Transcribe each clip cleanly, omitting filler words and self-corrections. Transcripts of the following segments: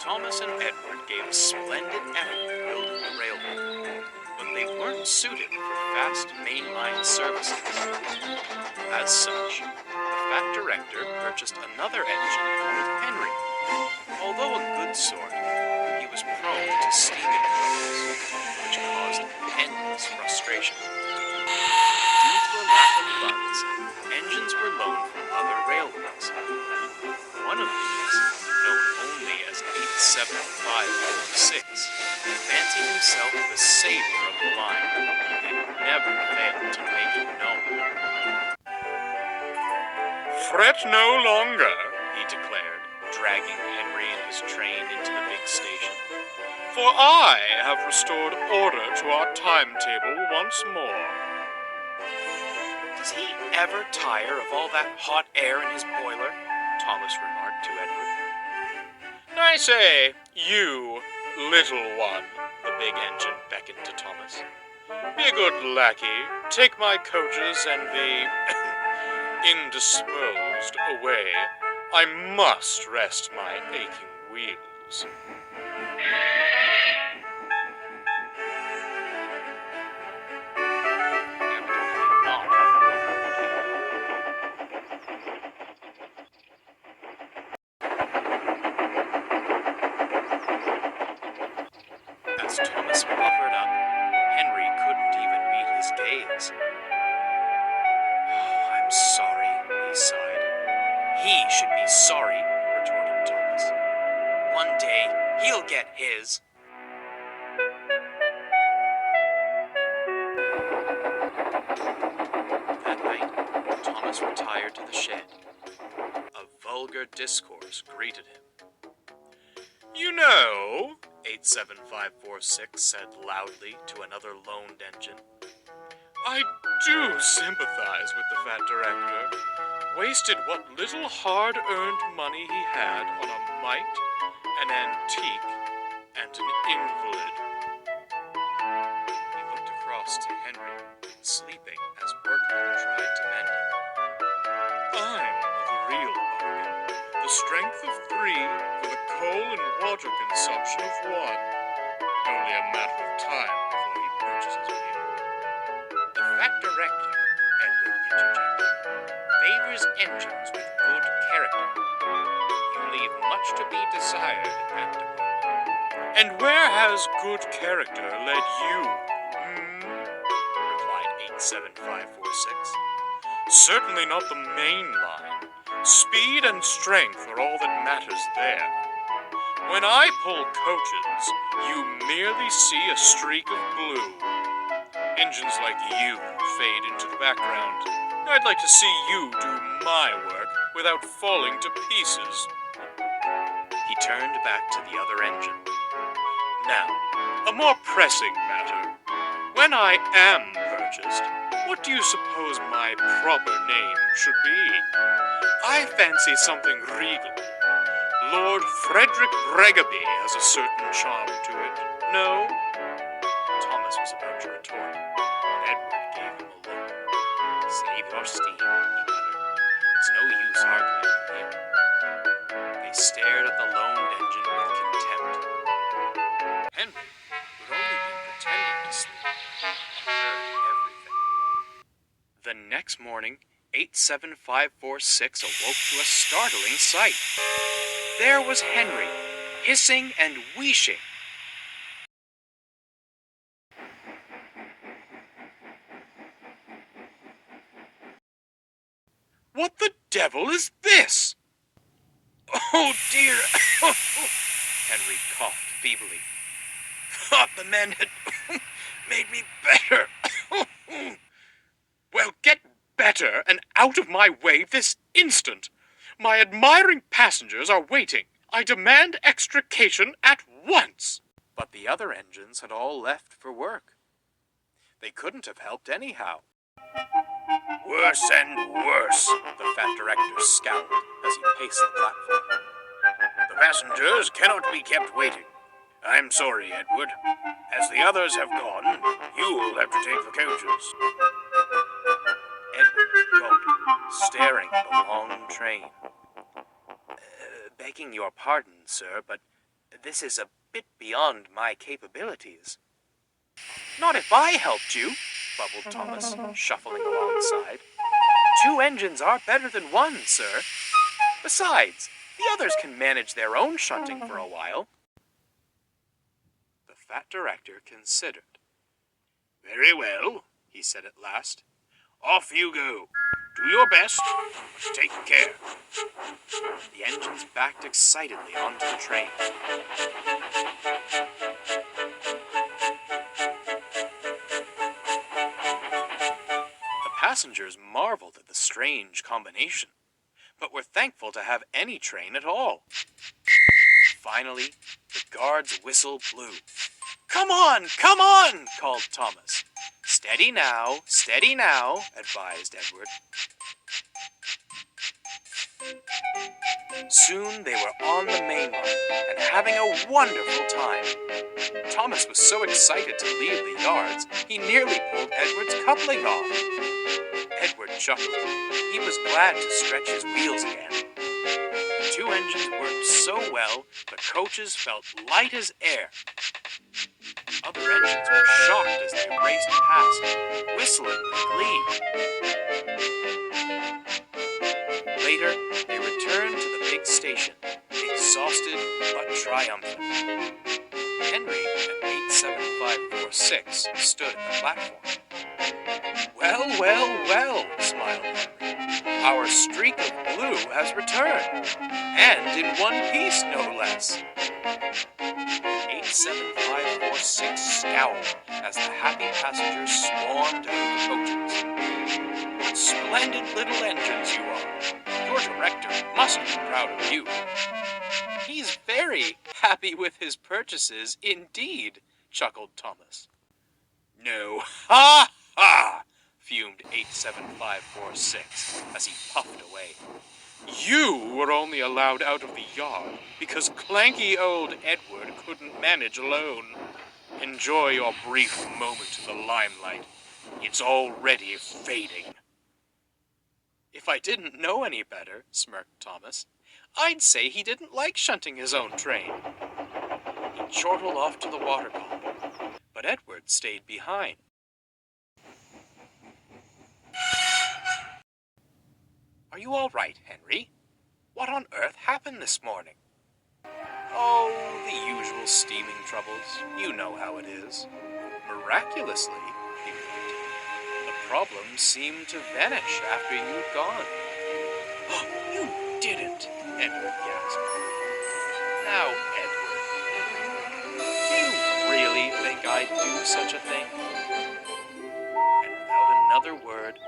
Thomas and Edward gave a splendid effort building the railway, but they weren't suited for fast mainline services. As such, the Fat Director purchased another engine called Henry. Although a good sort, he was prone to steaming troubles, which caused endless frustration. Due to a lack of funds, engines were loaned from other railways. One of these, known only as 87546, fancied himself the savior of the line and never failed to make it known. "Fret no longer," he declared, dragging Henry and his train into the big station. "For I have restored order to our timetable once more." "Does he ever tire of all that hot air in his boiler?" Thomas remarked to Edward. "I say, you, little one," The big engine beckoned to Thomas. "be a good lackey, take my coaches and the indisposed away. I must rest my aching wheels." As Thomas buffered up, Henry couldn't even meet his gaze. "Oh, I'm sorry," he sighed. "He should be sorry," retorted Thomas. "One day, he'll get his." That night, Thomas retired to the shed. A vulgar discourse greeted him. "You know," 87546 said loudly to another loaned engine, "I do sympathize with the Fat Director. Wasted what little hard-earned money he had on a mite, an antique, and an invalid." He looked across to Henry, sleeping as workmen tried to mend him. "I'm the real bargain. The strength of 3 for the coal and water consumption of 1. Only a matter of time before he purchases me." "The Fat Director," Edward interjected, "favors engines with good character. You leave much to be desired in that department." "And where has good character led you, replied 87546. Certainly not the main line. Speed and strength are all that matters there. When I pull coaches, you merely see a streak of blue. Engines like you fade into the background. I'd like to see you do my work without falling to pieces." He turned back to the other engine. "Now, a more pressing matter. When I am purchased, what do you suppose my proper name should be? I fancy something regal. Lord Frederick Bregaby has a certain charm to it. No?" Thomas was about to retort, but Edward gave him a look. "Save your steam," he muttered. "It's no use arguing with him." They stared at the loaned engine with contempt. Henry, who'd only been pretending to sleep, heard everything. The next morning, 87546 awoke to a startling sight. There was Henry, hissing and wheezing. "What the devil is this?" "Oh, dear!" Henry coughed feebly. "Thought the men had made me better." "Well, get better and out of my way this instant. My admiring passengers are waiting. I demand extrication at once." But the other engines had all left for work. They couldn't have helped anyhow. "Worse and worse," the Fat Director scowled as he paced the platform. "The passengers cannot be kept waiting. I'm sorry, Edward. As the others have gone, you'll have to take the coaches." Edward gulped, staring at the long train. Begging your pardon, sir, but This is a bit beyond my capabilities. Not if I helped you, bubbled Thomas, shuffling alongside. 2 engines are better than 1, sir. Besides, the others can manage their own shunting for a while. The fat director considered. Very well, he said at last. Off you go. Do your best, but take care. The engines backed excitedly onto the train. The passengers marveled at the strange combination, but were thankful to have any train at all. Finally, the guard's whistle blew. Come on, called Thomas. Steady now, advised Edward. Soon they were on the main line and having a wonderful time. Thomas was so excited to leave the yards, he nearly pulled Edward's coupling off. Edward chuckled. He was glad to stretch his wheels again. The 2 engines worked so well, the coaches felt light as air. Other engines were shocked as they raced past, whistling with glee. Later, they returned to the big station, exhausted but triumphant. Henry at 87546 stood at the platform. Well, smiled Henry. Our streak of blue has returned, and in one piece, no less. 87546 scowled as the happy passengers swarmed out of the coaches. What splendid little engines you are. Your director must be proud of you. He's very happy with his purchases indeed, chuckled Thomas. No, ha! Fumed 87546 as he puffed away. You were only allowed out of the yard because clanky old Edward couldn't manage alone. Enjoy your brief moment in the limelight. It's already fading. If I didn't know any better, smirked Thomas, I'd say he didn't like shunting his own train. He chortled off to the water column, but Edward stayed behind. Are you all right, Henry? What on earth happened this morning? Oh, the usual steaming troubles. You know how it is. Miraculously, he moved. The problem seemed to vanish after you'd gone. Oh, you didn't, Edward gasped. Now, Edward, do you really think I'd do such a thing? And without another word,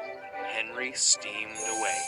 Henry steamed away.